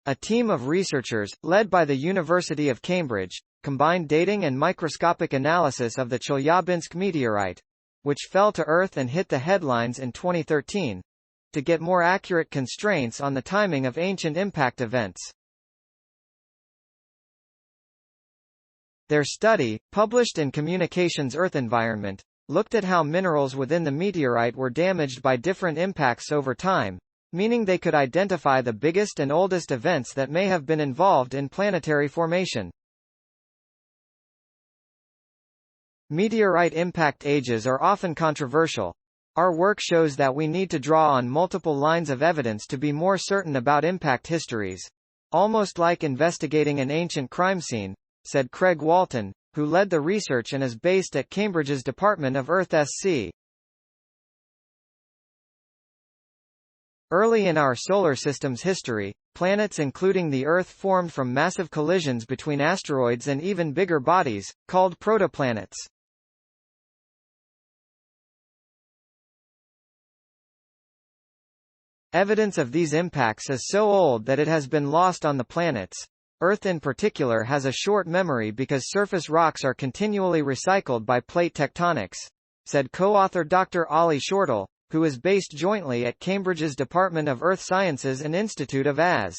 A team of researchers, led by the University of Cambridge, combined dating and microscopic analysis of the Chelyabinsk meteorite, which fell to Earth and hit the headlines in 2013, to get more accurate constraints on the timing of ancient impact events. Their study, published in Communications Earth Environment, looked at how minerals within the meteorite were damaged by different impacts over time, meaning they could identify the biggest and oldest events that may have been involved in planetary formation. Meteorite impact ages are often controversial. Our work shows that we need to draw on multiple lines of evidence to be more certain about impact histories. Almost like investigating an ancient crime scene, said Craig Walton, who led the research and is based at Cambridge's Department of Earth SC. Early in our solar system's history, planets including the Earth formed from massive collisions between asteroids and even bigger bodies, called protoplanets. Evidence of these impacts is so old that it has been lost on the planets. Earth in particular has a short memory because surface rocks are continually recycled by plate tectonics, said co-author Dr. Ollie Shortall, who is based jointly at Cambridge's Department of Earth Sciences and Institute of AS.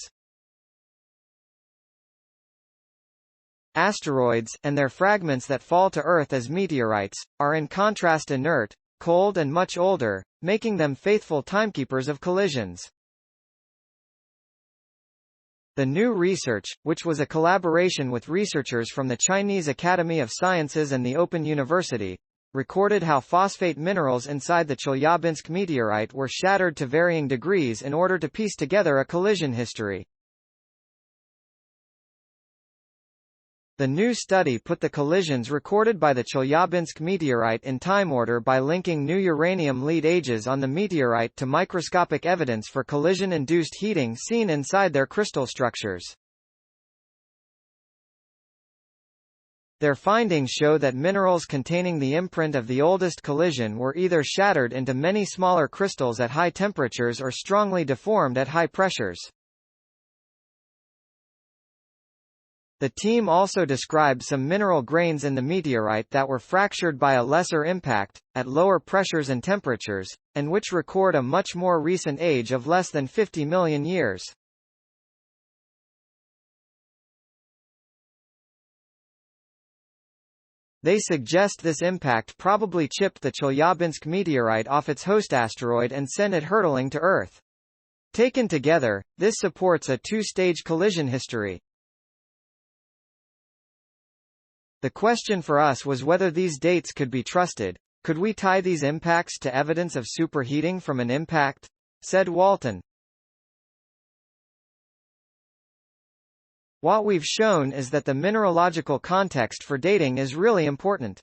Asteroids, and their fragments that fall to Earth as meteorites, are in contrast inert, cold and much older, making them faithful timekeepers of collisions. The new research, which was a collaboration with researchers from the Chinese Academy of Sciences and the Open University, recorded how phosphate minerals inside the Chelyabinsk meteorite were shattered to varying degrees in order to piece together a collision history. The new study put the collisions recorded by the Chelyabinsk meteorite in time order by linking new uranium lead ages on the meteorite to microscopic evidence for collision-induced heating seen inside their crystal structures. Their findings show that minerals containing the imprint of the oldest collision were either shattered into many smaller crystals at high temperatures or strongly deformed at high pressures. The team also described some mineral grains in the meteorite that were fractured by a lesser impact, at lower pressures and temperatures, and which record a much more recent age of less than 50 million years. They suggest this impact probably chipped the Chelyabinsk meteorite off its host asteroid and sent it hurtling to Earth. Taken together, this supports a two-stage collision history. The question for us was whether these dates could be trusted. Could we tie these impacts to evidence of superheating from an impact? Said Walton. What we've shown is that the mineralogical context for dating is really important.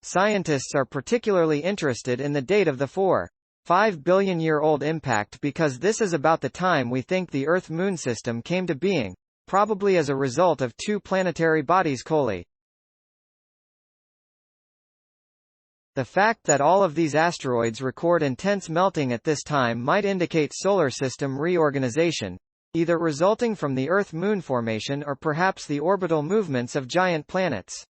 Scientists are particularly interested in the date of the 4.5 billion-year-old impact because this is about the time we think the Earth-Moon system came to being, probably as a result of two planetary bodies colliding. The fact that all of these asteroids record intense melting at this time might indicate solar system reorganization, either resulting from the Earth-Moon formation or perhaps the orbital movements of giant planets.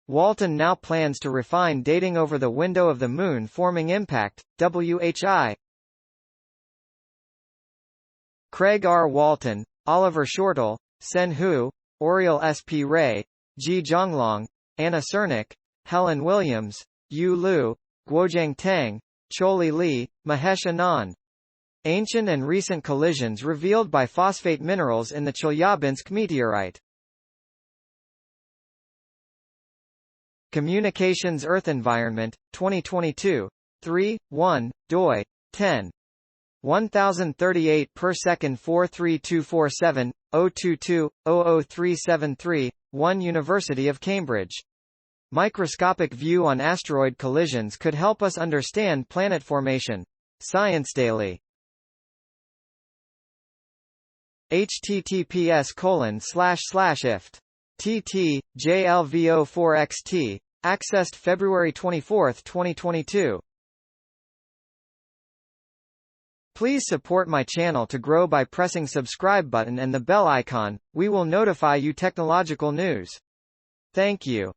Walton now plans to refine dating over the window of the Moon forming impact, WHI. Craig R. Walton, Oliver Shortall, Sen Hu, Oriel S. P. Ray, Ji Zhonglong, Anna Cernik, Helen Williams, Yu Liu, Guojiang Tang, Choli Li, Mahesh Anand. Ancient and recent collisions revealed by phosphate minerals in the Chelyabinsk meteorite. Communications Earth Environment, 2022. 3.1, doi. 10. 1038 per second 43247, 022, 00373, 1 University of Cambridge. Microscopic view on asteroid collisions could help us understand planet formation. Science Daily. https://ift. tt. JLVO4XT. Accessed February 24, 2022. Please support my channel to grow by pressing subscribe button and the bell icon. We will notify you technological news. Thank you.